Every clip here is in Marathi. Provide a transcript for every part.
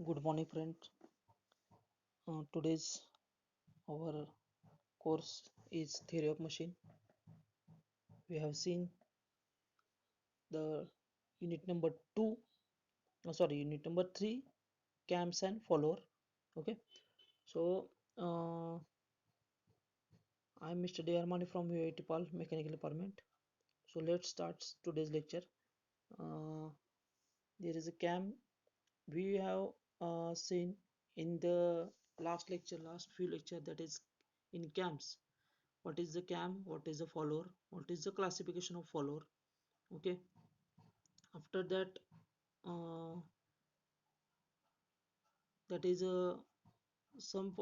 Good morning, friends. Today's our course is theory of machine. We have seen the unit number two. Unit number three, cams and follower. Okay, so I'm Mr. D. Armani from UIT PAL Mechanical Department. So let's start today's lecture. Uh, there is a cam we have seen in the last few lecture, that is in cams. What is the cam, what is the follower, what is the classification of follower. Okay, after that, that is some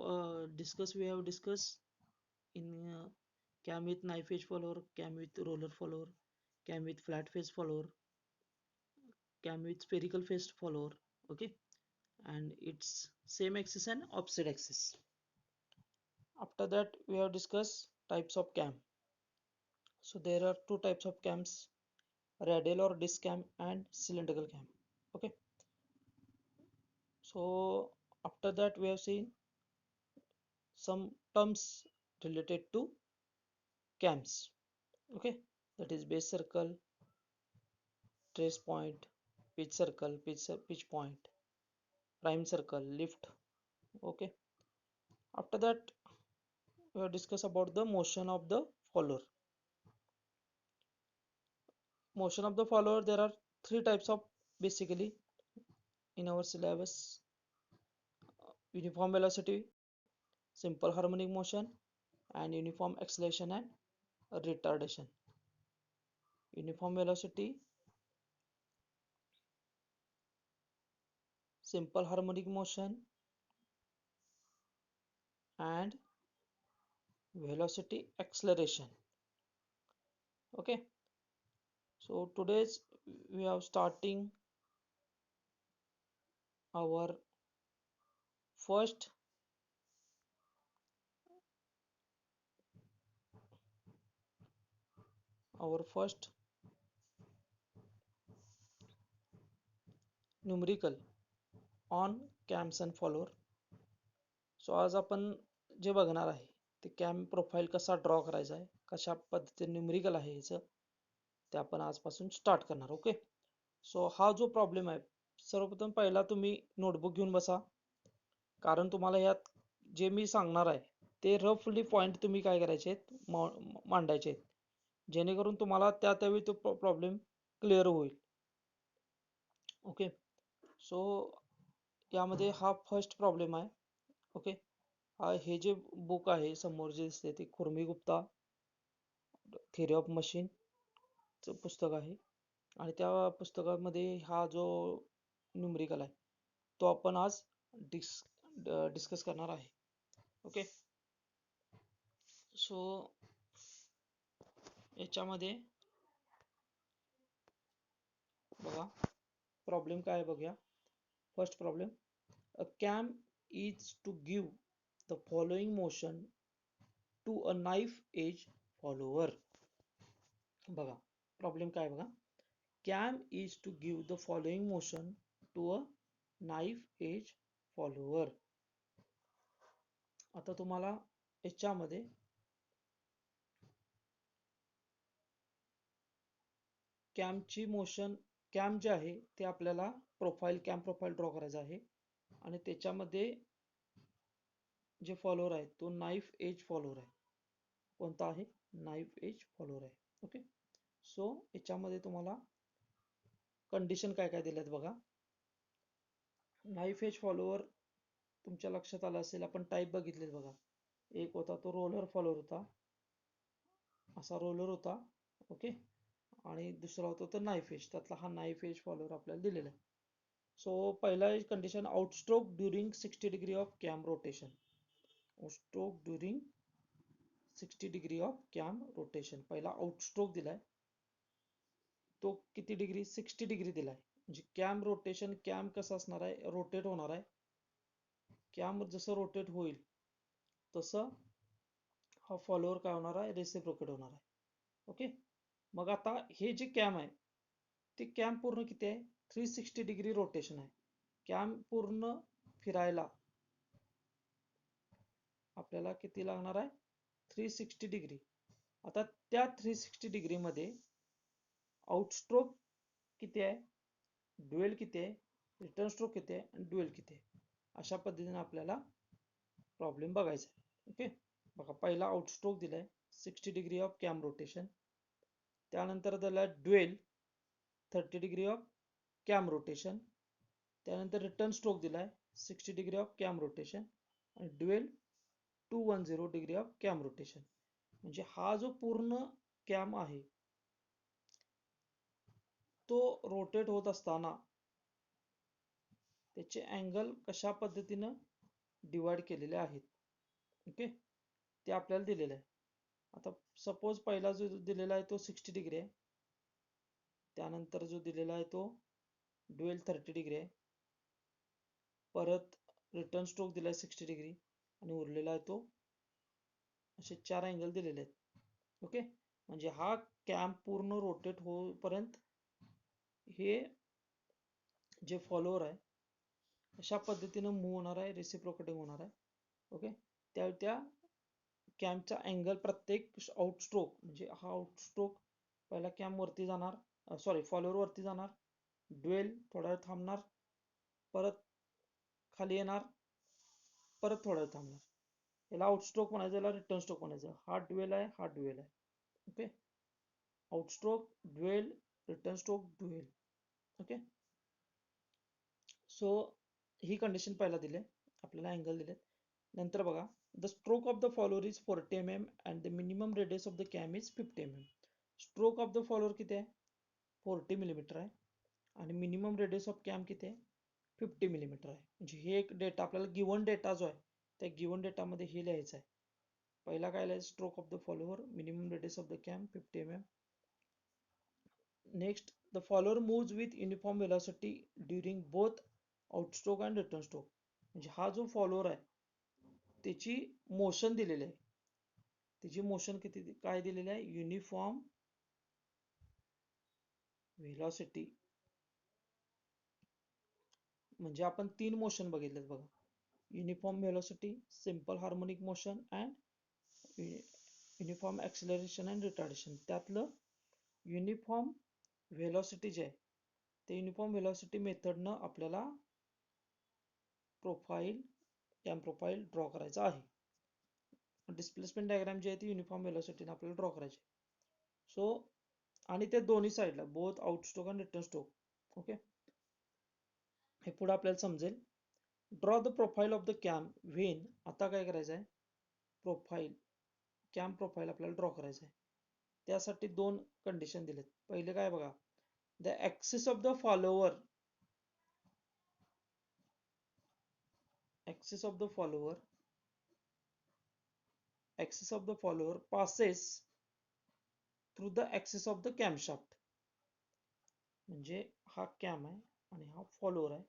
discuss we have discussed in cam with knife edge follower, cam with roller follower, cam with flat face follower, cam with spherical face follower. Okay, and it's same axis and opposite axis. After that, we have discussed types of cam. So there are two types of cams: radial or disc cam and cylindrical cam. Okay, so after that, we have seen some terms related to cams. Okay, that is base circle, trace point, pitch circle, pitch point, prime circle, lift. Okay, after that, we have discussed about the motion of the follower. Motion of the follower, there are three types of, basically, in our syllabus: uniform velocity, simple harmonic motion, and uniform acceleration and retardation. Uniform velocity, simple harmonic motion, and velocity acceleration. Okay, so today's we are starting our first our first numerical on cams and follower. So आज आपण जे बघणार आहे ते कॅम प्रोफाईल कसा ड्रॉ करायचा आहे, कशा पद्धतीने न्यूमरिकल आहे याचं, ते आपण आजपासून स्टार्ट करणार. ओके, सो हा जो प्रॉब्लेम आहे, सर्वप्रथम पहिला तुम्ही नोटबुक घेऊन बसा, कारण तुम्हाला यात जे मी सांगणार आहे ते रफली पॉईंट तुम्ही काय करायचे आहेत, मांडायचे आहेत, जेणेकरून तुम्हाला त्यावेळी तो प्रॉब्लेम क्लिअर होईल. ओके, सो यामध्ये हा फर्स्ट प्रॉब्लेम आहे. ओके, हे जे बुक आहे समोर जे दिसते ते खुर्मी गुप्ता थिअरी ऑफ मशीन चं पुस्तक आहे, आणि त्या पुस्तकामध्ये हा जो न्यूमरिकल आहे तो आपण आज डिस्कस करणार आहे. ओके, सो याच्यामध्ये बघा प्रॉब्लेम काय आहे बघूया. First problem: a cam is to give the following motion to a knife edge follower. बघा प्रॉब्लेम काय बघा. Cam is to give the following motion to a knife edge follower. आता तुम्हाला याच्यामध्ये कॅमची मोशन, कॅम जे आहे ते आपल्याला कॅम प्रोफाईल ड्रॉ करायचा आहे, आणि त्याच्यामध्ये जे फॉलोअर आहे तो नाईफ एज फॉलोअर आहे. कोणता आहे? नाईफ एज फॉलोअर आहे. ओके, सो याच्यामध्ये तुम्हाला कंडिशन काय काय दिल्यात बघा. नाईफ एज फॉलोअर तुमच्या लक्षात आलं असेल, आपण टाईप बघितलेत बघा. एक होता तो रोलर फॉलोअर होता, असा रोलर होता. ओके, आणि दुसरा होता तो नाईफ एज, त्यातला हा नाईफ एज फॉलोअर आपल्याला दिलेला आहे. सो पहिला condition: outstroke during 60 degree of cam rotation. Outstroke during 60 degree of cam rotation. पहिला आउटस्ट्रोक दिलाय, तो किती डिग्री? 60 डिग्री दिलाय. म्हणजे कॅम रोटेशन, कॅम कसं असणार आहे? रोटेट होणार आहे. कॅम जसं रोटेट होईल तसं हा फॉलोअर काय होणार आहे? रेसिप्रोकेट होणार आहे. ओके, मग आता हे जे कॅम आहे ते कॅम पूर्ण किती आहे? 360 डिग्री रोटेशन आहे. कॅम पूर्ण फिरायला आपल्याला किती लागणार आहे? 360 डिग्री. आता त्या 360 डिग्री मध्ये आउटस्ट्रोक किती आहे, ड्युएल किती आहे, रिटर्न स्ट्रोक किती आहे आणि ड्युएल किती आहे, अशा पद्धतीने आपल्याला प्रॉब्लेम बघायचा आहे. ओके, बघा पहिला आउटस्ट्रोक दिलाय 60 डिग्री ऑफ कॅम रोटेशन, त्यानंतर दिलाय dual 30 degree of cam rotation, त्यानंतर रिटर्न स्ट्रोक दिलाय 60 डिग्री ऑफ कॅम रोटेशन आणि dual 210 degree of cam rotation. म्हणजे हा जो पूर्ण कॅम आहे तो रोटेट होत असताना त्याचे अँगल कशा पद्धतीनं डिवाइड केलेले आहेत. ओके, ते आपल्याला दिलेलं आहे. आता सपोज पहिला जो दिलेला आहे तो 60 डिग्री आहे, त्यानंतर जो दिलेला आहे तो ड्युएल 30 डिग्री आहे, परत रिटर्न स्ट्रोक दिलाय 60 डिग्री आणि उरलेला आहे तो असे 4 अँगल दिलेले आहेत. ओके, म्हणजे हा कॅम पूर्ण रोटेट होईपर्यंत हे जे फॉलोअर आहे अशा पद्धतीनं मूव्ह होणार आहे, रेसिप्रोकेटिंग होणार आहे. ओके, त्या कॅमचा अँगल प्रत्येक आउटस्ट्रोक, म्हणजे हा आउटस्ट्रोक पहिला कॅम वरती जाणार, सॉरी फॉलोअर वरती जाणार, ड्युएल थोडा वेळ थांबणार, परत खाली येणार, परत थोडा वेळ थांबणार. याला आउटस्ट्रोक म्हणायचं, याला रिटर्न स्ट्रोक म्हणायचं. हा ड्युएल आहे, हा ड्युएल आहे. Okay, outstroke dwell, return stroke dwell. Okay, so ही कंडिशन पहिला दिले आपल्याला, अँगल दिले. नंतर बघा, the stroke of the follower is 40 mm and the minimum radius of the cam is 50 mm. Stroke of the follower किती आहे? 40 मिलीमीटर आहे आणि मिनिमम रेडियस ऑफ कॅम किती आहे? 50 मिलीमीटर आहे. म्हणजे हे एक डेटा आपल्याला गिवन डेटा जो आहे त्या गिवन डेटामध्ये हे लिहायचं आहे. पहिला काय लिहायचं? Stroke of the follower, minimum radius of the cam 50 mm. Next, the follower moves with uniform velocity during both outstroke and return stroke. म्हणजे हा जो फॉलोअर आहे त्याची मोशन दिलेली आहे. त्याची मोशन किती काय दिलेली आहे? Uniform velocity. म्हणजे आपण 3 मोशन बघितलेत बघा, uniform velocity, simple harmonic motion and uniform acceleration and retardation. त्यातलं युनिफॉर्म व्हेलॉसिटी जे आहे ते युनिफॉर्म व्हेलॉसिटी मेथडनं आपल्याला कॅम प्रोफाईल ड्रॉ करायचा आहे. डिस्प्लेसमेंट डायग्राम जी आहे ती युनिफॉर्म व्हेलॉसिटीने आपल्याला ड्रॉ करायची. सो आणि ते दोन्ही साईडला बोथ आउटस्ट्रोक आणि रिटर्न स्ट्रोक. ओके, हे पुढे आपल्याला समजेल. Draw the profile of the cam when. आता काय करायचं आहे? प्रोफाईल, कॅम प्रोफाईल आपल्याला ड्रॉ करायचं आहे. त्यासाठी 2 कंडिशन दिलेत. पहिले काय बघा, the axis of the follower, axis of the follower, axis of the follower passes through the axis of the camshaft. म्हणजे हा कॅम आहे आणि हा फॉलोअर आहे,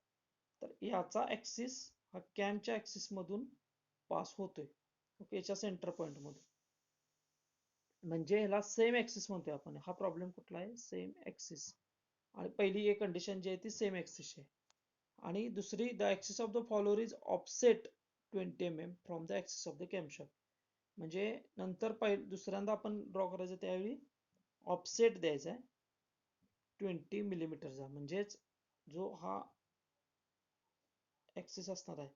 तर याचा ऍक्सिस हा कॅमच्या ऍक्सिस मधून पास होतोय. ओके, याच्या सेंटर पॉइंट मधून, म्हणजे ह्याला सेम ऍक्सिस म्हणतोय आपण. हा प्रॉब्लेम कुठला आहे? Same axis. आणि पहिली एक कंडिशन जी आहे ती सेम ऍक्सिस आहे. आणि दुसरी, the axis of the follower is offset 20 mm from the axis of the camshaft. म्हणजे नंतर दुसऱ्यांदा आपण ड्रॉ करायचं त्यावेळी ऑफसेट द्यायचा आहे 20 मिलीमीटरचा. म्हणजेच जो हा ऍक्सिस असणार आहे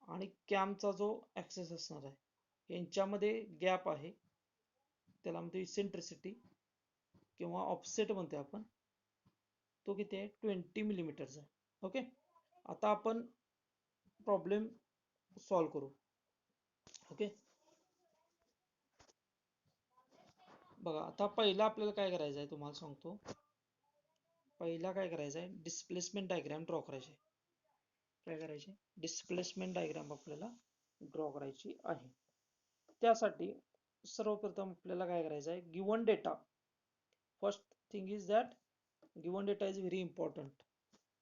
आणि कॅमचा जो ऍक्सिस असणार आहे यांच्यामध्ये गॅप आहे, त्याला म्हणतो इसेंट्रिसिटी किंवा ऑफसेट म्हणतो आपण. तो किती आहे? 20 मिलीमीटरचा. ओके, आता आपण प्रॉब्लेम सॉल्व करू. ओके, बघा आता पहिला आपल्याला काय करायचं आहे तुम्हाला सांगतो. पहिला काय करायचं आहे? डिस्प्लेसमेंट डायग्राम ड्रॉ करायची. काय करायचे? डिस्प्लेसमेंट डायग्राम आपल्याला ड्रॉ करायची आहे. त्यासाठी सर्वप्रथम आपल्याला काय करायचं आहे? Given data, first thing is that given data is very important.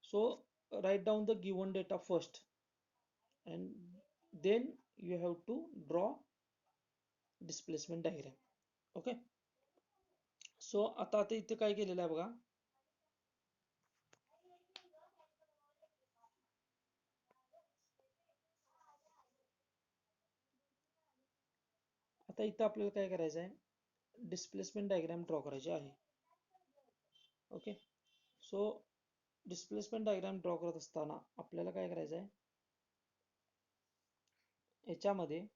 So write down the given data first and then you have to draw displacement diagram. Okay, so आता इथे काय केलेलं आहे बघा, आता इथं आपल्याला काय करायचं आहे, डिस्प्लेसमेंट डायग्राम ड्रॉ करायची आहे. Okay, so displacement diagram draw करत असताना आपल्याला काय करायचं आहे, याच्यामध्ये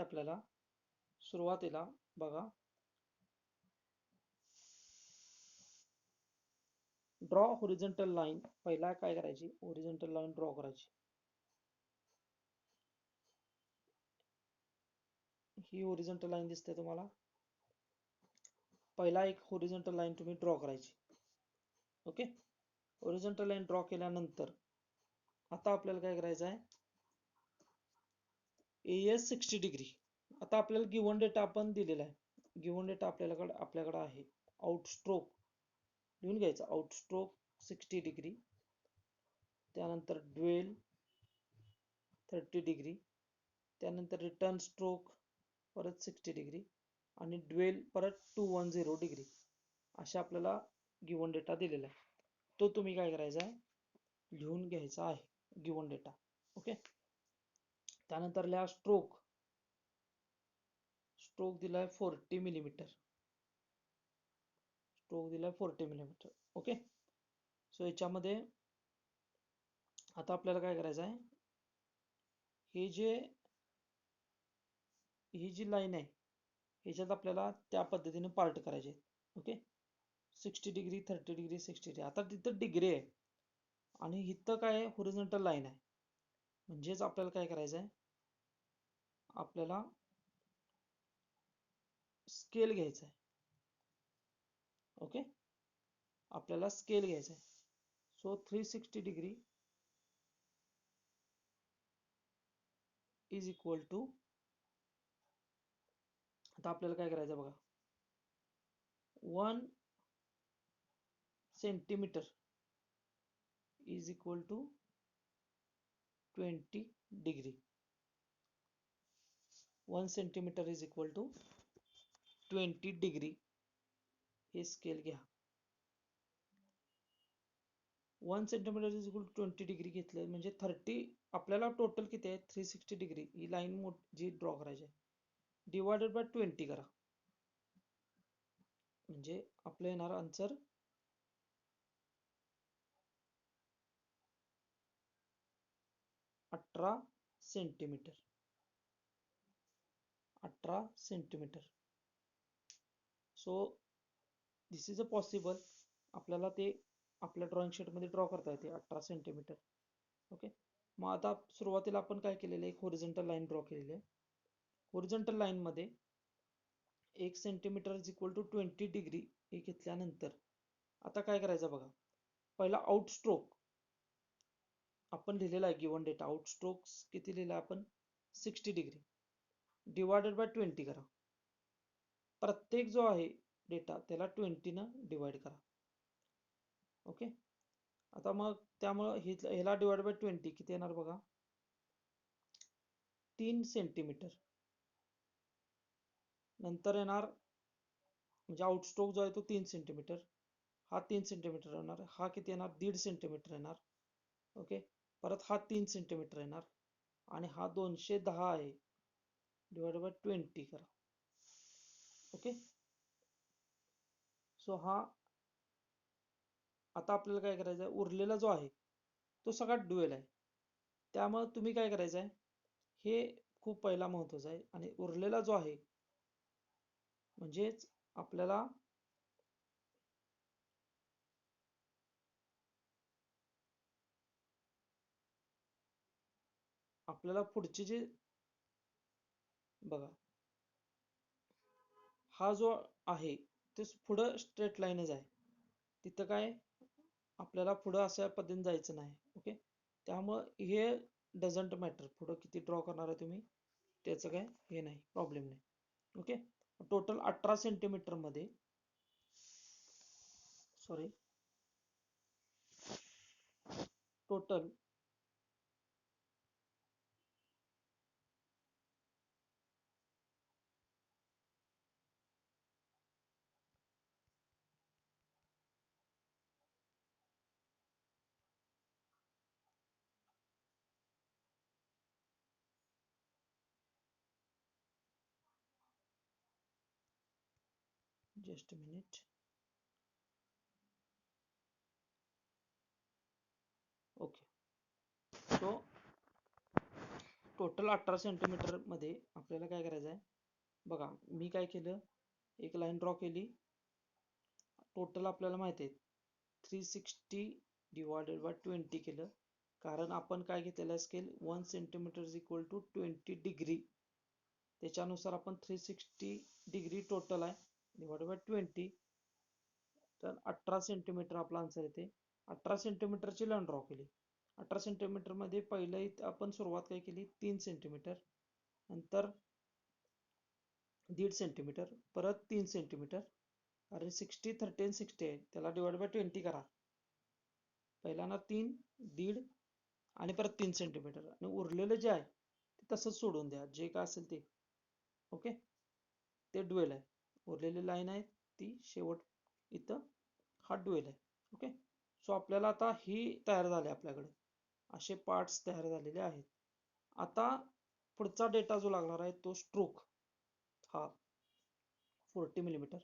आपल्याला सुरुवातीला बघा, ड्रॉ होरिझोंटल लाईन, पहिला काय करायची, होरिझोंटल लाईन ड्रॉ करायची. ही होरिझोंटल लाईन दिसते तुम्हाला. पहिला एक होरिझोंटल लाईन तुम्ही ड्रॉ करायची. ओके, होरिझोंटल लाईन ड्रॉ केल्यानंतर आता आपल्याला काय करायचं आहे, एएस 60 डिग्री. आता आपल्याला गिव्हन डेटा आपण दिलेला आहे, गिव्हन डेटा आपल्याकडे आहे. आउटस्ट्रोक लिहून घ्यायचा, आउटस्ट्रोक 60 डिग्री, त्यानंतर ड्वेल 30 डिग्री, त्यानंतर रिटर्न स्ट्रोक परत 60 डिग्री आणि ड्वेल परत 210 डिग्री. अशा आपल्याला गिव्हन डेटा दिलेला आहे. तो तुम्ही काय करायचा आहे, लिहून घ्यायचा आहे गिव्हन डेटा. ओके, त्यानंतर लिहा स्ट्रोक. स्ट्रोक दिलाय 40 मिलीमीटर. स्ट्रोक दिलाय 40 मिलीमीटर. ओके, सो याच्यामध्ये आता आपल्याला काय करायचं आहे, ही जी लाईन आहे ह्याच्यात आपल्याला त्या पद्धतीने पार्ट करायचे. Okay, 60 degree 30 degree 60 degree. आता तिथं डिग्री आहे आणि इथं काय आहे, होरिझोंटल लाईन आहे. म्हणजेच आपल्याला काय करायचं आहे, आपल्याला स्केल घ्यायचा आहे. ओके, आपल्याला स्केल घ्यायचा आहे. So 360 degree is equal to, आता आपल्याला काय करायचं बघा, 1 centimetre is equal to 20 degree. 1 centimetre is equal to 20 degree. हे स्केल घ्या. 1 centimetre is equal to 20 degree घेतलं म्हणजे 30, आपल्याला टोटल किती आहे, 360 डिग्री ही लाईन जी ड्रॉ करायची आहे, डिवायडेड बाय 20 करा. म्हणजे आपलं येणार answer 18 centimetre. 18 centimetre. So this is a possible, आपल्याला ते आपल्या ड्रॉइंग शीटमध्ये ड्रॉ करता येते 18 सेंटीमीटर. ओके, मग आता सुरुवातीला आपण काय केलेलं आहे, एक होरिझोंटल लाईन ड्रॉ केलेली आहे. होरिझोंटल लाईनमध्ये 1 centimetre is equal to 20 degree हे घेतल्यानंतर आता काय करायचं बघा, पहिला आउटस्ट्रोक आपण लिहिलेला आहे गिव्हन डेटा. आउटस्ट्रोक किती लिहिला आपण, 60 डिग्री डिवायडेड बाय 20 करा. प्रत्येक जो आहे डेटा त्याला 20 न डिवाइड करा. ओके, आता मग त्यामुळं ह्याला डिवाइड बाय 20 किती येणार बघा, 3 सेंटीमीटर. नंतर येणार, म्हणजे आउटस्ट्रोक जो आहे तो 3 सेंटीमीटर, हा 3 सेंटीमीटर येणार, हा किती येणार, 1.5 सेंटीमीटर येणार. ओके, परत हा 3 सेंटीमीटर येणार आणि हा 210 आहे, डिवाइड बाय 20 करा. ओके, सो हा आता आपल्याला काय करायचं आहे, उरलेला जो आहे तो सगळा ड्युएल आहे. त्यामुळे तुम्ही काय करायचं आहे, हे खूप पहिला महत्वाचं आहे. आणि उरलेला जो आहे म्हणजेच आपल्याला पुढचे जे बघा, हा जो आहे ते पुढं स्ट्रेट लाईनच आहे, तिथं काय आपल्याला पुढं अशा पद्धतीने जायचं नाही. ओके, त्यामुळं हे डझंट मॅटर, पुढं किती ड्रॉ करणार आहे तुम्ही त्याचं काय हे नाही, प्रॉब्लेम नाही. ओके, टोटल 18 सेंटीमीटर मध्ये, sorry, total just minute. Okay. So total 18 centimetre मध्ये आपल्याला काय करायचं आहे बघा. मी काय केलं, एक लाईन ड्रॉ केली. टोटल आपल्याला माहिती आहे 360 डिवायडेड बाय 20 केलं, कारण आपण काय घेतलेलं scale 1 centimetre is equal to 20 degree. त्याच्यानुसार आपण 360 डिग्री टोटल आहे डिवायडेड बाय 20, तर 18 सेंटीमीटर आपला आन्सर येते. 18 सेंटीमीटरची लाईन ड्रॉ केली. 18 सेंटीमीटर मध्ये पहिलं आपण सुरुवात काय केली, 3 सेंटीमीटर, नंतर 1.5 सेंटीमीटर, परत 3 सेंटीमीटर, कारण 60 30 आणि 60 आहे, त्याला डिवाइड बाय 20 करा. पहिल्यांदा 3, 1.5 आणि परत 3 सेंटीमीटर, आणि उरलेलं जे आहे ते तसंच सोडून द्या, जे काय असेल ते. ओके, ते ड्वेल आहे. उरलेली लाईन आहे ती शेवट इथं हा ड्वेल आहे. ओके. सो आपल्याला आता ही तयार झाले, आपल्याकडे असे पार्ट्स तयार झालेले आहेत. आता पुढचा डेटा जो लागणार आहे तो स्ट्रोक हा 40 मिलीमीटर.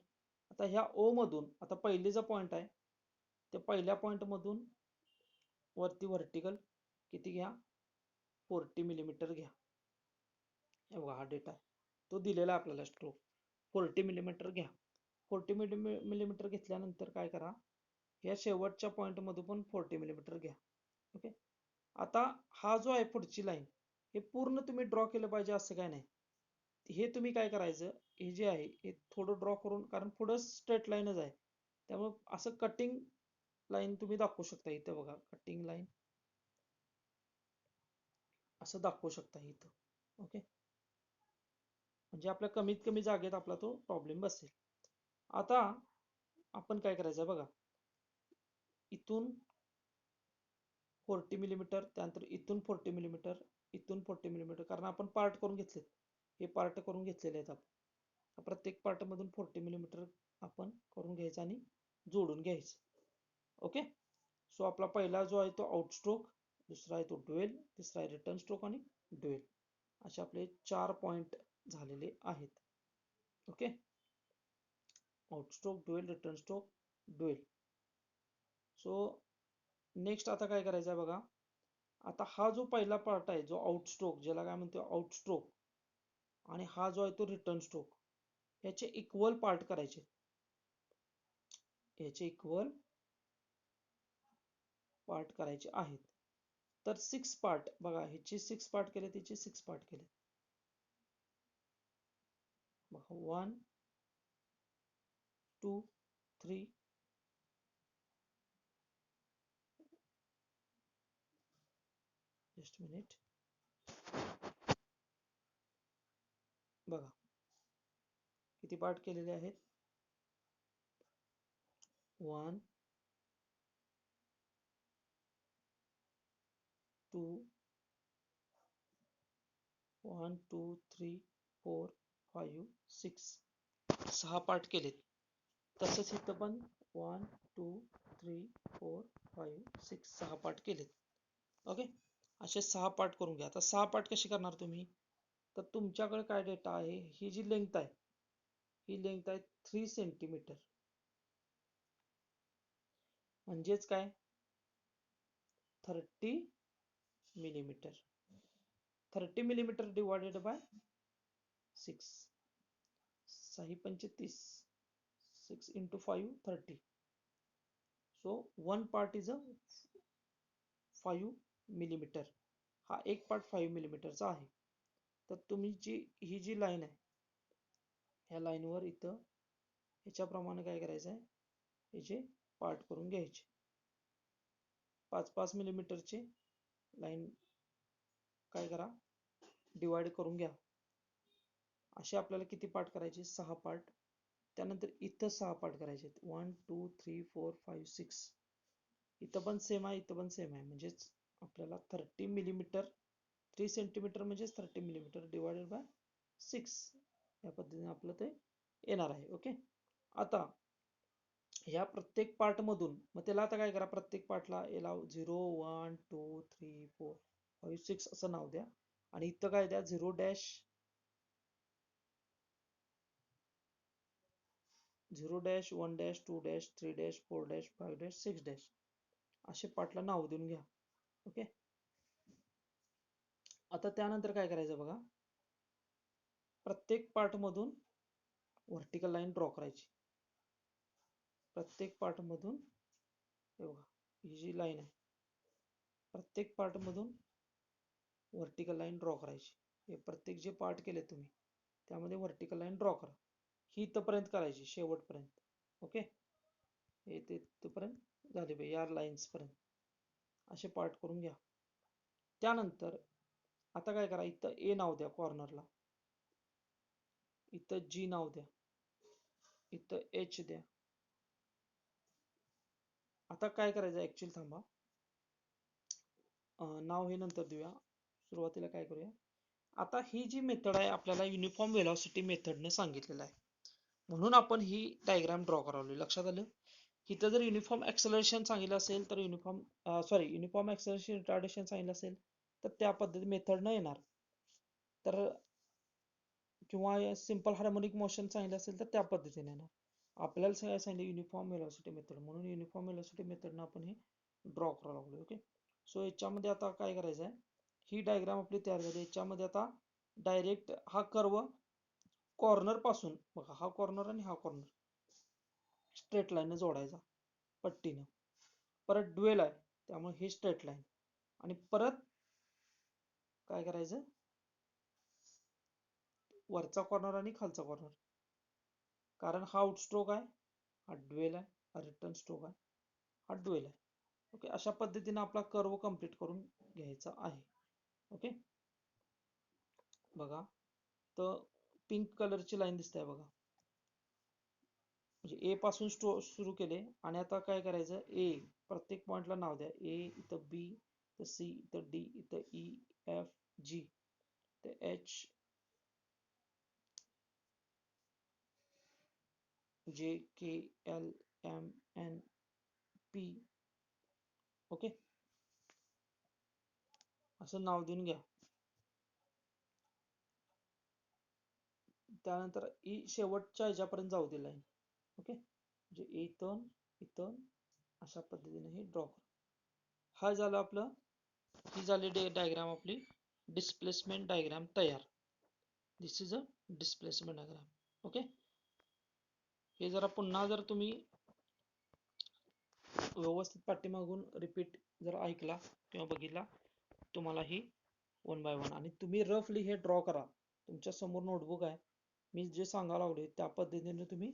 आता ह्या ओ मधून, आता पहिली जो पॉइंट आहे त्या पहिल्या पॉइंट मधून वरती व्हर्टिकल किती घ्या, 40 मिलीमीटर घ्या. हे बघा, हा डेटा आहे तो दिलेला आहे आपल्याला. स्ट्रोक 40 मिलीमीटर घ्या. 40 मिलीमीटर घेतल्यानंतर काय करा, या शेवटच्या पॉइंट मधून पण 40 मिलीमीटर घ्या. ओके. आता हा जो आहे पुढची लाईन, हे पूर्ण तुम्ही ड्रॉ केलं पाहिजे असं काय नाही. हे तुम्ही काय करायचं, हे जे आहे हे थोडं ड्रॉ करून, कारण पुढं स्ट्रेट लाईनच आहे त्यामुळे असं कटिंग लाईन तुम्ही दाखवू शकता. इथं बघा, कटिंग लाईन असं दाखवू शकता इथं. ओके, म्हणजे आपल्या कमीत कमी जागेत आपला तो प्रॉब्लेम बसेल. आता आपण काय करायचं बघा, इथून 40 मिलीमीटर, त्यानंतर इथून 40 मिलीमीटर, इथून 40 मिलीमीटर, कारण आपण पार्ट करून घेतले, हे पार्ट करून घेतलेले आहेत आपण. प्रत्येक पार्ट मधून 40 मिलीमीटर आपण करून घ्यायचं आणि जोडून घ्यायचं. ओके. सो आपला पहिला जो आहे तो आउटस्ट्रोक, दुसरा आहे तो ड्वेल, तिसरा आहे रिटर्न स्ट्रोक आणि ड्वेल. असे आपले 4 पॉइंट झालेले आहेत. Okay, outstroke, dwell, return stroke, dwell. So next आता काय करायचं आहे बघा. आता हा जो पहिला पार्ट आहे जो आउटस्ट्रोक, ज्याला काय म्हणतो आउटस्ट्रोक, आणि हा जो आहे तो रिटर्न स्ट्रोक, याचे इक्वल पार्ट करायचे. याचे इक्वल पार्ट करायचे आहेत. तर 6 पार्ट बघा, ह्याचे 6 पार्ट केले, त्याचे 6 पार्ट केले. 1 2 3 जस्ट मिनिट. बघा किती पार्ट केलेले आहेत. 1 2 1 2 3 4 5 6 6 पार्ट केलेत. तसंच इथं पण 1 2 3 4 5 6 6 पार्ट केलेत. ओके, असे 6 पार्ट करून घ्या. आता 6 पार्ट कसे करणार तुम्ही, तर तुमच्याकडे काय डेटा आहे, ही जी लेंथ आहे ही लेंथ आहे 3 सेंटीमीटर, म्हणजेच काय 30 मिलीमीटर. 30 मिलीमीटर डिवायडेड बाय 6, 6 पंचे 30, 6 into 5 30. So 1 part is a 5 millimetre. हा एक पार्ट 5 मिलीमीटरचा आहे. तर तुम्ही ही जी लाईन आहे, ह्या लाईनवर इथं ह्याच्याप्रमाणे काय करायचं आहे, ह्याचे पार्ट करून घ्यायचे. 5-5 मिलीमीटरचे लाईन काय करा, डिवाइड करून घ्या. असे आपल्याला किती पार्ट करायचे, 6 पार्ट. त्यानंतर इथं 6 पार्ट करायचे, 1 2 3 4 5 6. इथं पण सेम आहे, इथं पण सेम आहे, म्हणजेच आपल्याला 30 मिलीमीटर, 3 सेंटीमीटर म्हणजेच 30 मिलीमीटर डिवायडेड बाय 6, या पद्धतीने आपलं ते येणार आहे. ओके. आता ह्या प्रत्येक पार्ट मधून, मग त्याला आता काय करा, प्रत्येक पार्टला याला 0 1 2 3 4 5 6 असं नाव द्या, आणि इथं काय द्या, 0 dash zero dash, 1 dash, 2 dash, 3 dash, 4 dash, 5 dash, 6 dash असे पार्टला नाव देऊन घ्या. ओके. आता त्यानंतर काय करायचं बघा, प्रत्येक पार्ट मधून व्हर्टिकल लाईन ड्रॉ करायची. प्रत्येक पार्ट मधून हे बघा, ही जी लाईन आहे प्रत्येक पार्ट मधून व्हर्टिकल लाईन ड्रॉ करायची. हे प्रत्येक जे पार्ट केले तुम्ही त्यामध्ये व्हर्टिकल लाईन ड्रॉ करा. ही इथपर्यंत करायची शेवटपर्यंत. ओके. हे ते इथपर्यंत झाले पाहिजे, या लाईन्स पर्यंत असे पार्ट करून घ्या. त्यानंतर आता काय करा, इथं ए नाव द्या कॉर्नरला, इथं जी नाव द्या, इथं एच द्या. आता काय करायचं ऍक्च्युअली, थांबा, नाव हे नंतर देऊया. सुरुवातीला काय करूया, आता ही जी मेथड आहे आपल्याला युनिफॉर्म वेलॉसिटी मेथडने सांगितलेलं आहे, म्हणून आपण ही डायग्राम ड्रॉ करावली. लक्षात आलं. इथं जर युनिफॉर्म ऍक्सलरेशन सांगितलं असेल तर युनिफॉर्म ऍक्सलरेशन रिटार्डेशन सांगितलं असेल तर त्या पद्धती मेथड न येणार, तर किंवा सिंपल हार्मोनिक मोशन सांगितलं असेल तर त्या पद्धतीने येणार. आपल्याला काय सांगितलं, युनिफॉर्म वेलॉसिटी मेथड, म्हणून युनिफॉर्म वेलॉसिटी मेथडनं आपण हे ड्रॉ करावं लागलो. ओके. सो याच्यामध्ये आता काय करायचं आहे, ही डायग्राम आपली तयार झाली. याच्यामध्ये आता डायरेक्ट हा कर्व कॉर्नर पासून बघा, हा कॉर्नर आणि हा कॉर्नर स्ट्रेट लाईन जोडायचा पट्टीनं. परत ड्युएल आहे त्यामुळे ही स्ट्रेट लाईन, आणि परत काय करायचं, वरचा कॉर्नर आणि खालचा कॉर्नर, कारण हा आउटस्ट्रोक आहे, हा ड्युएल आहे, हा रिटर्न स्ट्रोक आहे, हा ड्युएल आहे. ओके. अशा पद्धतीने आपला कर्व कंप्लीट करून घ्यायचा आहे. ओके. बघा, तर पिंक कलरची लाईन दिसते बघा, म्हणजे ए पासून सुरू केले, आणि आता काय करायचं, ए प्रत्येक पॉइंटला नाव द्या. ए, इथं बी, इथं सी, इथं डी, इथं ई, एफ, जी, इथं H, J, K, L, M, N, P. Okay. असं नाव देऊन घ्या. त्यानंतर ई शेवटच्या ह्याच्यापर्यंत जाऊ दे लाईन. ओके. म्हणजे इथून इथून अशा पद्धतीने हे ड्रॉ करा. हा झालं आपलं, ही झाली डायग्राम आपली डिस्प्लेसमेंट डायग्राम तयार. This is a displacement diagram. Okay. हे जरा पुन्हा जर तुम्ही व्यवस्थित पाठीमागून रिपीट जर ऐकला किंवा बघितला, तुम्हाला ही 1 बाय 1, आणि तुम्ही रफली हे ड्रॉ करा. तुमच्या समोर नोटबुक आहे, मी जे सांगायला लागले त्या पद्धतीने तुम्ही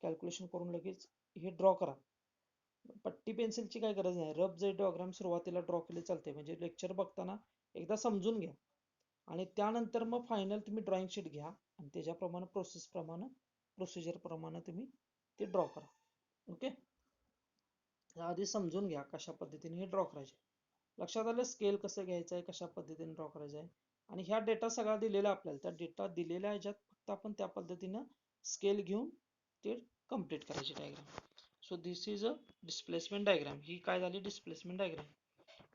कॅल्क्युलेशन करून लगेच हे ड्रॉ करा. पट्टी पेन्सिलची काय गरज नाही. रफ जे डायग्राम सुरुवातीला ड्रॉ केले चालते, म्हणजे लेक्चर बघताना एकदा समजून घ्या, आणि त्यानंतर मग फायनल तुम्ही ड्रॉइंग शीट घ्या आणि त्याच्याप्रमाणे प्रोसिजर प्रमाणे तुम्ही ते ड्रॉ करा. ओके. आधी समजून घ्या कशा पद्धतीने हे ड्रॉ करायचे. लक्षात आलं स्केल कसं घ्यायचं आहे, कशा पद्धतीने ड्रॉ करायचं आहे, आणि ह्या डेटा सगळा दिलेला आपल्याला, त्या डेटा दिलेल्या ह्याच्यात फक्त आपण त्या पद्धतीनं स्केल घेऊन ते कम्प्लीट करायचे diagram. So this is a displacement diagram. ही काय झाली, डिस्प्लेसमेंट डायग्राम.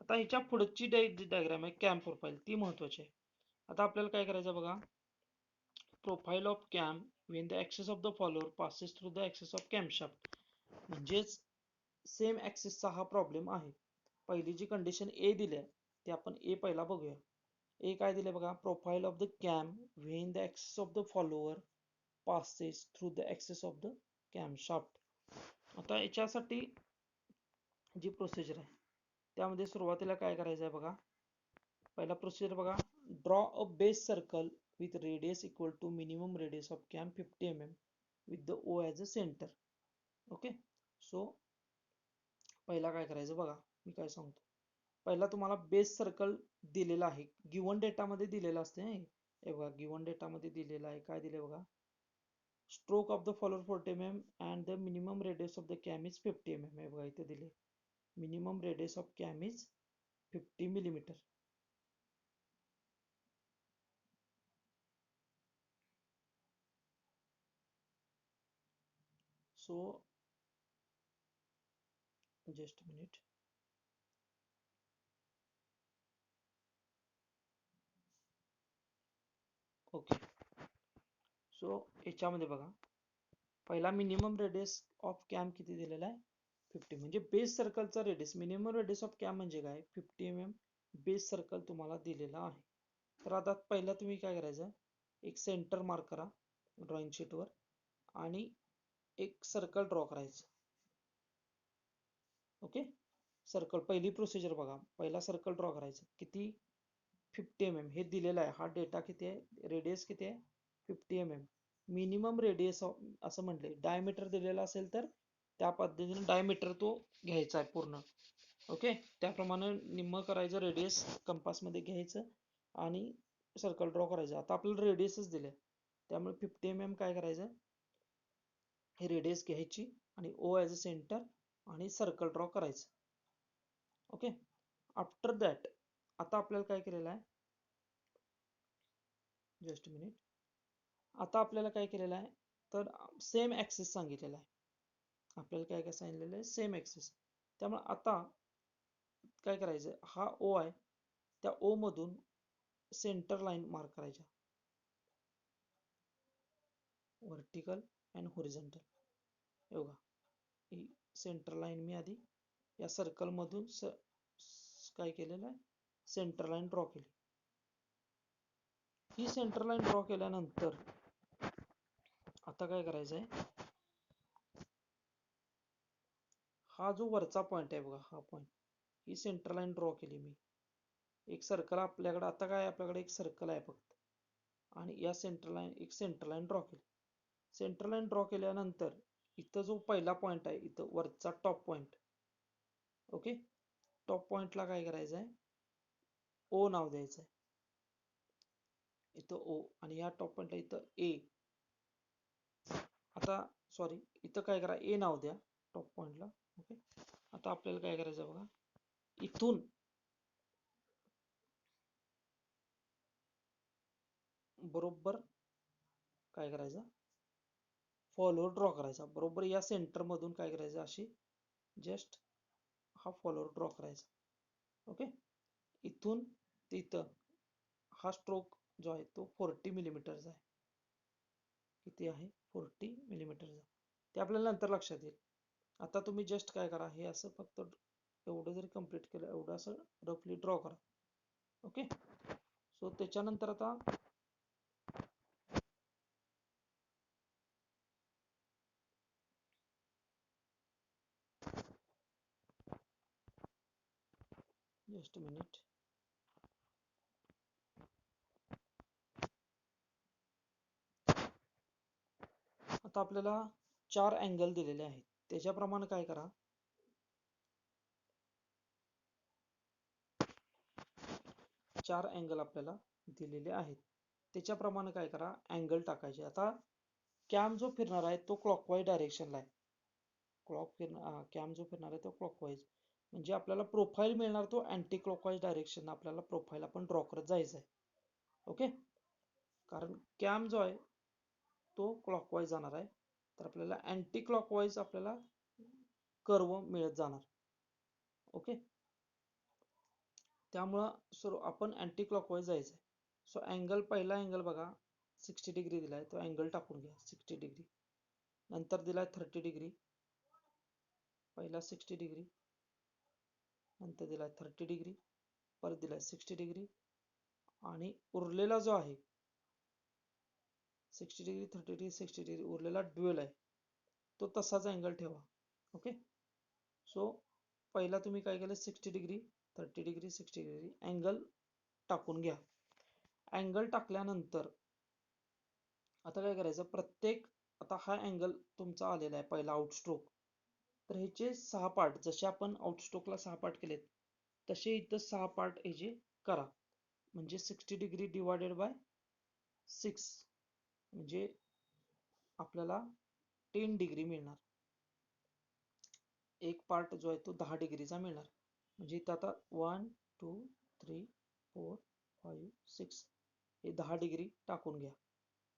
आता ह्याच्या पुढची डायग्राम आहे कॅम प्रोफाईल, ती महत्वाची आहे. आता आपल्याला काय करायचं बघा, profile of cam when the axis of the follower passes through the axis of camshaft. म्हणजेच सेम ऍक्सिसचा हा प्रॉब्लेम आहे. पहिली जी कंडिशन ए दिली आहे ते आपण ए पहिला बघूया. ए काय दिले बघा, profile of the cam when the axis of the follower passes through the axis of the camshaft. आता याच्यासाठी जी प्रोसिजर आहे त्यामध्ये सुरुवातीला काय करायचं आहे बघा, पहिला प्रोसिजर बघा, draw a base circle with radius equal to minimum radius of cam 50 mm with the O as a center. Okay. So पहिला काय करायचं बघा, मी काय सांगतो, पहिला तुम्हाला बेस सर्कल दिलेला आहे, गिवन डेटामध्ये दिलेला असते. हे बघा, गिवन डेटामध्ये दिलेला आहे, काय दिले बघा, stroke of the follower 40 mm and the minimum radius of the cam is 50 mm. हे बघा इथे दिले, minimum radius of cam is 50 millimeter. So just minute. Okay. So याच्यामध्ये बघा, पहिला मिनिमम रेडियस ऑफ कॅम्प किती दिलेला आहे 50 म्हणजे बेस सर्कलचा radius minimum radius of cam म्हणजे काय 50 mm बेस सर्कल तुम्हाला दिलेला आहे. तर आता पहिला तुम्ही काय करायचं एक सेंटर मार्क करा ड्रॉइंग शीटवर आणि एक सर्कल ड्रॉ करायचं. ओके सर्कल पहिली प्रोसिजर बघा पहिला सर्कल ड्रॉ करायचं किती 50 mm हे दिलेलं आहे हा डेटा किती आहे रेडियस किती आहे 50 mm मिनिमम रेडियस असं म्हटले डायमीटर दिलेला असेल तर त्या पद्धतीने डायमीटर तो घ्यायचा आहे पूर्ण. ओके त्याप्रमाणे निम्म करायचं रेडियस कंपासमध्ये घ्यायचं आणि सर्कल ड्रॉ करायचं. आता आपल्याला रेडियसच दिले त्यामुळे 50 mm काय करायचं हे रेडियस घ्यायची आणि ओ ॲज अ सेंटर आणि सर्कल ड्रॉ करायचं. ओके आफ्टर दॅट आता आपल्याला काय केलेलं आहे जस्ट मिनिट आता आपल्याला काय केलेलं आहे तर सेम ॲक्सिस सांगितलेला आहे आपल्याला काय काय सांगितलेलं आहे सेम ॲक्सिस. त्यामुळे आता काय करायचं हा ओ आहे त्या ओ मधून सेंटर लाईन मार्क करायच्या व्हर्टिकल अँड हॉरिझॉन्टल. हे बघा ही सेंटर लाईन मी आधी या सर्कल मधून काय केलेलं आहे सेंटर लाईन ड्रॉ केली. ही सेंटर लाईन ड्रॉ केल्यानंतर आता काय करायचं आहे हा जो वरचा पॉइंट आहे बघा हा पॉइंट ही सेंटर लाईन ड्रॉ केली मी एक सर्कल आपल्याकडे आता काय आपल्याकडे एक सर्कल आहे फक्त आणि या सेंटर लाईन एक सेंटर लाईन ड्रॉ केली. सेंटर लाईन ड्रॉ केल्यानंतर इथं जो पहिला पॉइंट आहे इथं वरचा टॉप पॉइंट ओके टॉप पॉइंटला काय करायचं आहे ओ नाव द्यायचं आहे इथं ओ आणि या टॉप पॉइंटला इथं ए. आता सॉरी इथं काय करा ए नाव द्या टॉप पॉइंटला. ओके आता आपल्याला काय करायचं बघा इथून बरोबर काय करायचं फॉलोअर ड्रॉ करायचा बरोबर या सेंटर मधून काय करायचं अशी जस्ट हा फॉलोअर ड्रॉ करायचा. ओके इथून ते इथं हा स्ट्रोक जो आहे तो 40 मिलीमीटरचा आहे. किती आहे 40 मिलीमीटरचा ते आपल्याला नंतर लक्षात येईल. आता तुम्ही जस्ट काय करा हे असं फक्त एवढं जरी कंप्लीट केलं एवढं असं रफली ड्रॉ करा. ओके सो त्याच्यानंतर आता जस्ट मिनिट आता आपल्याला 4 अँगल दिलेले आहेत त्याच्याप्रमाणे काय करा 4 अँगल आपल्याला दिलेले आहेत त्याच्याप्रमाणे काय करा अँगल टाकायचे. आता कॅम जो फिरणार आहे तो क्लॉकवाईज डायरेक्शनला आहे कॅम जो फिरणार आहे तो क्लॉकवाईज म्हणजे आपल्याला प्रोफाईल मिळणार तो अँटी क्लॉकवाईज डायरेक्शन आपल्याला प्रोफाईल आपण ड्रॉ करत जायचं आहे. ओके कारण कॅम जो आहे तो क्लॉकवाईज जाणार आहे तर आपल्याला अँटी क्लॉकवाईज आपल्याला कर्व मिळत जाणार. ओके त्यामुळं आपण अँटी क्लॉकवाईज जायचं आहे. सो अँगल पहिला अँगल बघा 60 डिग्री दिलाय तो अँगल टाकून घ्या 60 डिग्री नंतर दिलाय 30 डिग्री पहिला 60 डिग्री नंतर दिलाय 30 डिग्री परत दिलाय 60 डिग्री आणि उरलेला जो आहे 60 डिग्री 30 डिग्री 60 डिग्री उरलेला ड्युअल आहे तो तसाच अँगल ठेवा. ओके सो पहिला तुम्ही काय केलं 60 डिग्री 30 डिग्री 60 डिग्री अँगल टाकून घ्या. अँगल टाकल्यानंतर आता काय करायचं प्रत्येक आता हा अँगल तुमचा आलेला आहे पहिला आउटस्ट्रोक तर ह्याचे 6 पार्ट जसे आपण आउटस्ट्रोकला 6 पार्ट केलेत तसे इथं 6 पार्ट ह्याचे करा म्हणजे 60 डिग्री डिवायडेड बाय 6 म्हणजे आपल्याला 10 डिग्री मिळणार. एक पार्ट जो आहे तो 10 डिग्रीचा मिळणार म्हणजे इथं आता 1 2 3 4 5 6 हे 10 डिग्री टाकून घ्या.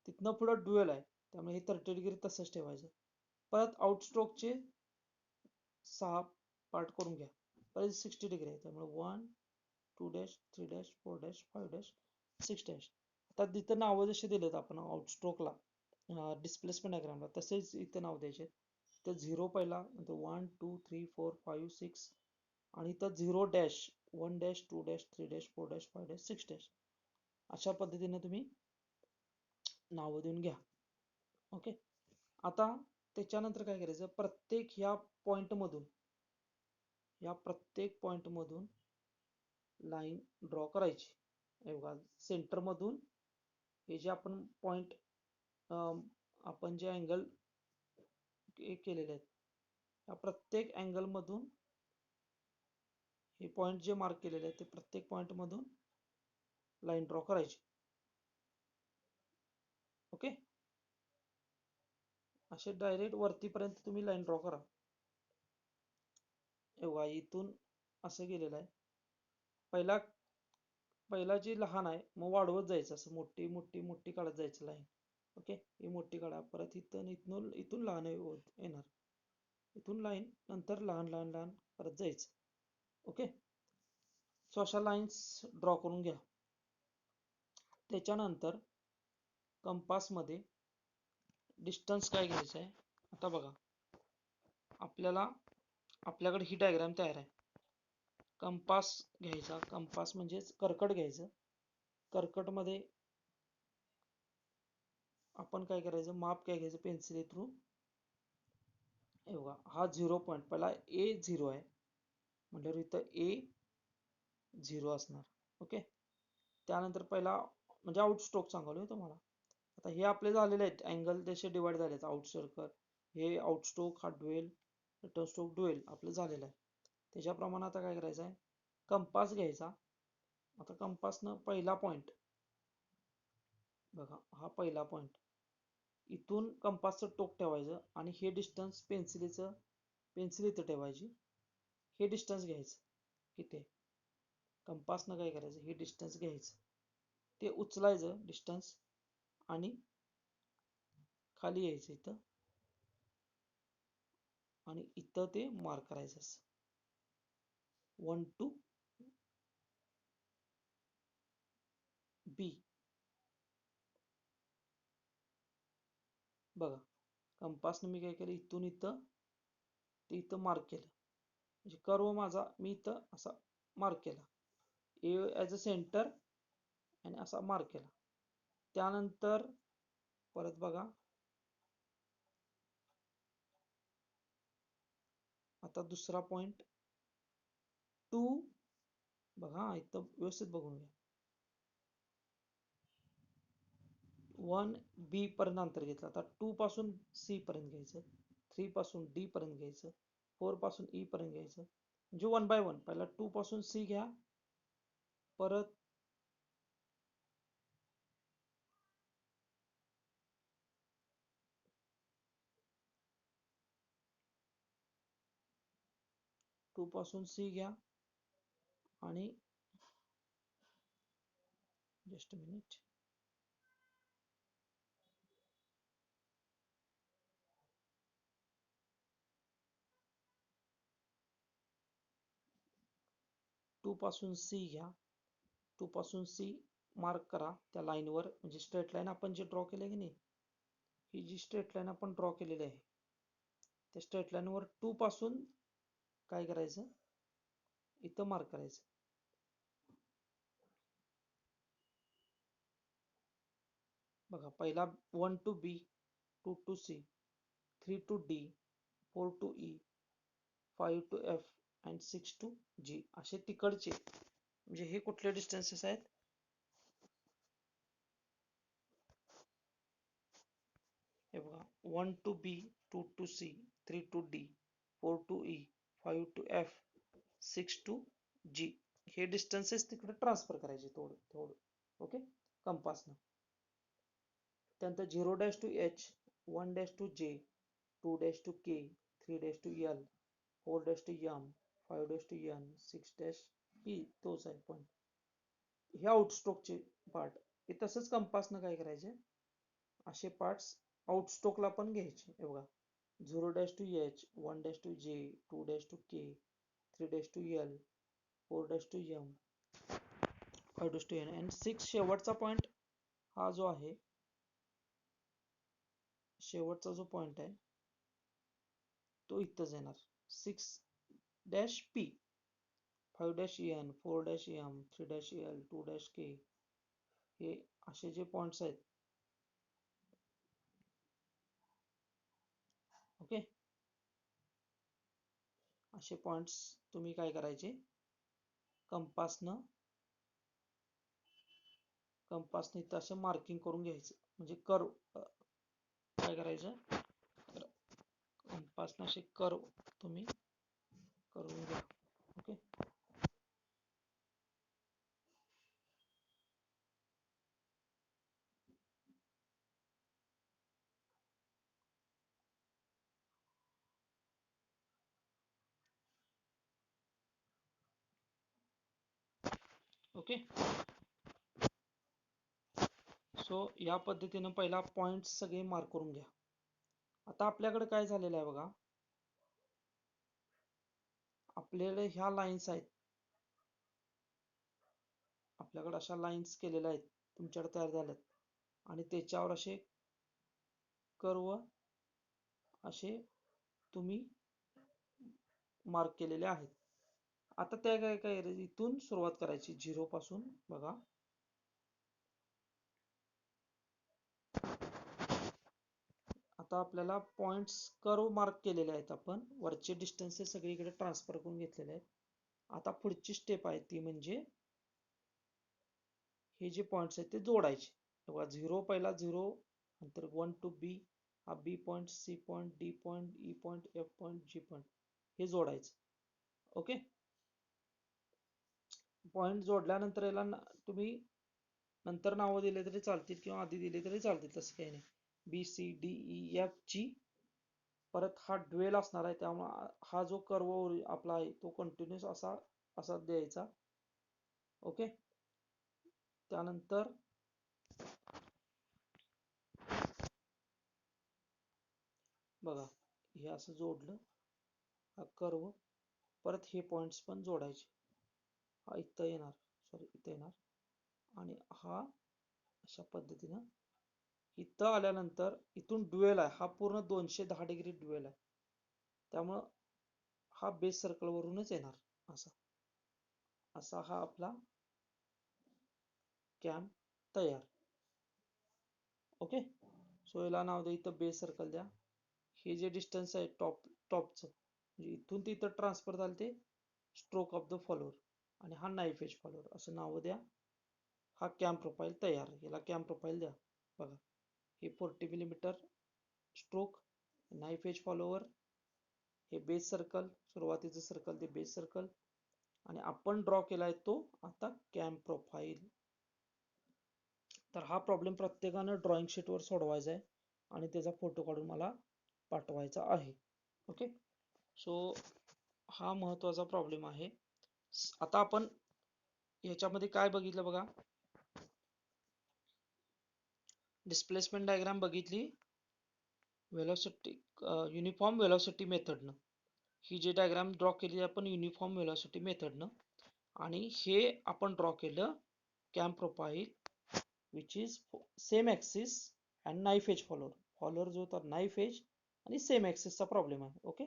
तिथनं पुढं ड्युअल आहे त्यामुळे हे 30 डिग्री तसंच ठेवायचं. परत आउटस्ट्रोकचे 6 पार्ट करून घ्या परत 60 डिग्री आहे त्यामुळे 1 2 dash 3 dash 4 dash 5 dash 6 dash. आता तिथं नावं जशी दिलेत आपण आउटस्ट्रोकला डिस्प्लेसमेंट डायग्रामला तसेच इथं नाव द्यायचे. तर झिरो पहिला, नंतर 1 2 3 4 5 6 आणि इथं zero dash 1 dash 2 dash 3 dash 4 dash 5 dash 6 dash अशा पद्धतीने तुम्ही नावं देऊन घ्या. ओके. आता त्याच्यानंतर काय करायचं, प्रत्येक ह्या प्रत्येक मधून लाईन ड्रॉ करायची. हे बघा, सेंटर मधून हे जे आपण पॉइंट आपण जे अँगल केलेले आहेत त्या प्रत्येक अँगल मधून हे पॉइंट जे मार्क केलेले आहेत ते प्रत्येक पॉइंट मधून लाईन ड्रॉ करायची. ओके. असे डायरेक्ट वरतीपर्यंत तुम्ही लाईन ड्रॉ करा. हे बघा, इथून असं गेलेलं आहे. पहिला जे लहान आहे मग वाढवत जायचं, असं मोठी मोठी मोठी काढत जायचं लाईन. ओके. ही मोठी काढा, परत इथून लहान येणार, इथून लाईन, नंतर लहान लहान लहान करत जायचं. ओके. सो अशा लाईन्स ड्रॉ करून घ्या. त्याच्यानंतर कंपासमध्ये डिस्टन्स काय घ्यायचं आहे. आता बघा, आपल्याकडे ही डायग्राम तयार आहे. कंपास घ्यायचा, कंपास म्हणजेच कर्कट घ्यायचं. कर्कटमध्ये आपण काय करायचं, माप काय घ्यायचं पेन्सिल थ्रू. हे बघा, हा 0 पॉईंट पहिला A0 आहे म्हटल्यावर इथं A0 असणार. ओके. त्यानंतर पहिला म्हणजे आउटस्ट्रोक सांगालोय तुम्हाला. आता हे आपले झालेले आहेत, अँगल तसे डिवाइड झाले आहेत. आउट सर्कल हे आउटस्ट्रोक, हा ड्युएल, रिटर्न स्ट्रोक ड्युएल आपलं झालेलं आहे. त्याच्याप्रमाणे आता काय करायचं आहे, कंपास घ्यायचा. आता कंपासनं पहिला पॉइंट बघा, हा पहिला पॉइंट, इथून कंपासचं टोक ठेवायचं आणि हे डिस्टन्स पेन्सिल इथं ठेवायची. हे डिस्टन्स घ्यायचं. किती कंपासनं काय करायचं, हे डिस्टन्स घ्यायचं, ते उचलायचं डिस्टन्स आणि खाली यायचं इथं आणि इथं ते मार्क करायचं असं 1 to B. बघा, कंपासनं मी काय केलं, इथून इथं ते इथं मार्क केलं, म्हणजे कर्व माझा मी इथं असा मार्क केला, ए ॲज अ सेंटर आणि असा मार्क केला. त्यानंतर परत बघा, आता दुसरा पॉइंट 2, बघा इथं व्यवस्थित बघून घ्या, 1B पर्यंत अंतर घेतलं. आता 2 पासून C पर्यंत घ्यायचं, 3 पासून D पर्यंत घ्यायचं, 4 पासून E पर्यंत घ्यायचं. म्हणजे 1 by 1. पहिला 2 पासून C घ्या, परत 2 पासून C घ्या आणि जस्ट मिनिट, टू पासून C घ्या, 2 पासून C मार्क करा त्या लाईनवर, म्हणजे स्ट्रेट लाईन आपण जे ड्रॉ केले की नाही, ही जी स्ट्रेट लाईन आपण ड्रॉ केलेली आहे त्या स्ट्रेट लाईनवर 2 पासून काय करायचं, इथं मार्क करायचं. बघा, पहिला 1 to B, 2 to C, 3 to D, 4 to E, 5 to F and 6 to G असे तिकडचे, म्हणजे हे कुठले डिस्टन्सेस आहेत, हे बघा, 1 to B, 2 to C, 3 to D, 4 to E, 5 to F, 6 to G. हे डिस्टन्सेस तिकडे ट्रान्सफर करायचे थोडं थोडं. ओके. कंपासनं. त्यानंतर 0 dash to H, 1 dash to J, 2 dash to K, 3 dash to L, 4 dash to M, 5 dash to N, 6 dash P. तोच आहे पॉईंट. हे आउटस्ट्रोकचे पार्ट. हे तसंच कंपासनं काय करायचे, असे पार्ट्स आउटस्ट्रोकला पण घ्यायचे. हे बघा, 0 dash to H, 1 dash to J, 2 dash to K, 3 dash to L, 4 dash to M, 5 dash to N आणि 6 शेवटचा पॉईंट हा जो आहे शेवटचा जो पॉइंट आहे तो इथंच येणार. 6-P, 5-EN, 4-EM, 3-EL, 2-K, हे असे जे पॉइंट्स आहेत, ओके, असे पॉइंट्स तुम्ही काय करायचे, कंपासनं इथं असं मार्किंग करून घ्यायचं. म्हणजे कर्व काय करायचं, कंपासनं असे कर्व तुम्ही करून घ्या. Okay, okay. सो या पद्धतीनं पहिला पॉइंट सगळे मार्क करून घ्या. आता आपल्याकडे काय झालेलं आहे बघा, आपल्याकडे ह्या लाईन्स आहेत, आपल्याकडे अशा लाईन्स केलेल्या आहेत, तुमच्याकडे तयार झाल्यात आणि त्याच्यावर असे कर्व असे तुम्ही मार्क केलेले आहेत. आता त्या काय काय इथून सुरुवात करायची, 0 पासून. बघा, आता आपल्याला पॉइंट्स कर्व मार्क केलेले आहेत, आपण वरचे डिस्टन्सेस सगळीकडे ट्रान्सफर करून घेतलेले आहेत. आता पुढची स्टेप आहे ती म्हणजे हे जे पॉइंट्स आहेत ते जोडायचे. बघा, 0 पहिला 0, नंतर 1 to B, हा B point, C point, D point, E point, F point, G point, हे जोडायचं. ओके, पॉइंट जोडल्यानंतर याला तुम्ही नंतर नावं दिले तरी चालतील किंवा आधी दिले तरी चालतील, तसं काही नाही. BCDEFG, परत हा ड्वेल असणार आहे, त्यामुळे हा जो कर्व आपला आहे तो कंटिन्युअस असा असा द्यायचा. ओके, त्यानंतर बघा, हे असं जोडलं, हा कर्व, परत हे पॉइंट्स पण जोडायचे. हा इथं येणार, सॉरी इथं येणार, आणि हा अशा पद्धतीनं इथं आल्यानंतर इथून ड्युएल आहे, हा पूर्ण 210 डिग्री ड्युएल आहे, त्यामुळं हा बेस सर्कल वरूनच येणार. असा असा हा आपला कॅम तयार. ओके, सो याला नाव द्या, इथं बेस सर्कल द्या. हे जे डिस्टन्स आहे टॉपचं, म्हणजे इथून ते इथं ट्रान्सफर झालं ते स्ट्रोक ऑफ द फॉलोअर, आणि हा नाईफ एज फॉलोअर असं नाव द्या. हा कॅम प्रोफाईल तयार, याला कॅम प्रोफाईल द्या. बघा, हे 40 millimetre stroke, knife edge follower, हे बेस सर्कल, सुरुवातीचं सर्कल ते बेस सर्कल, आणि आपण ड्रॉ केलाय तो आता कॅम प्रोफाईल. तर हा प्रॉब्लेम प्रत्येकानं ड्रॉइंग शीटवर सोडवायचा आहे आणि त्याचा फोटो काढून मला पाठवायचा आहे. ओके, सो हा महत्वाचा प्रॉब्लेम आहे. आता आपण ह्याच्यामध्ये काय बघितलं बघा, डिस्प्लेसमेंट डायग्राम बघितली वेलोसिटी, युनिफॉर्म वेलोसिटी मेथडनं. ही जी डायग्राम ड्रॉ केली आपण युनिफॉर्म वेलोसिटी मेथडनं, आणि हे आपण ड्रॉ केलं cam profile which is same axis and knife edge follower. Follower जो तर नाईफ एज आणि सेम ॲक्सिसचा प्रॉब्लेम आहे. ओके,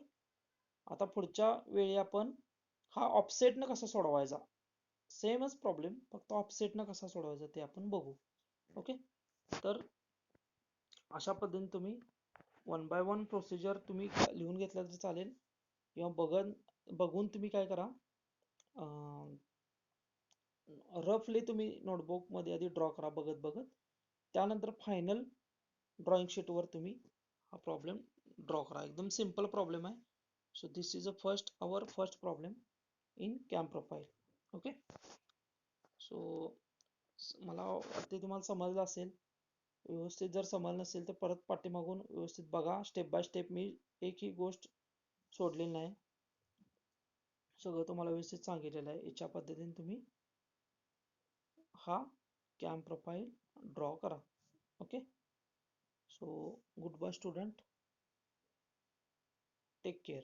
आता पुढच्या वेळी आपण हा ऑफसेटनं कसा सोडवायचा, सेमच प्रॉब्लेम, फक्त ऑफसेटनं कसा सोडवायचा ते आपण बघू. ओके, तर अशा पद्धतीने तुम्ही 1 by 1 प्रोसिजर तुम्ही लिहून घेतलं तरी चालेल, किंवा बघून तुम्ही काय करा, रफली तुम्ही नोटबुकमध्ये आधी ड्रॉ करा बघत बघत, त्यानंतर फायनल ड्रॉइंग शीटवर तुम्ही हा प्रॉब्लेम ड्रॉ करा. एकदम सिंपल प्रॉब्लेम आहे. So this is our first problem in cam profile. Okay, so मला वाटते तुम्हाला समजलं असेल. व्यवस्थित जर समजलं नसेल तर परत पाठीमागून व्यवस्थित बघा, स्टेप बाय स्टेप. मी एकही गोष्ट सोडलेली नाही, सगळं तुम्हाला व्यवस्थित सांगितलेलं आहे. याच्या पद्धतीने तुम्ही हा कॅम प्रोफाईल ड्रॉ करा. Okay, so good bye student, take care.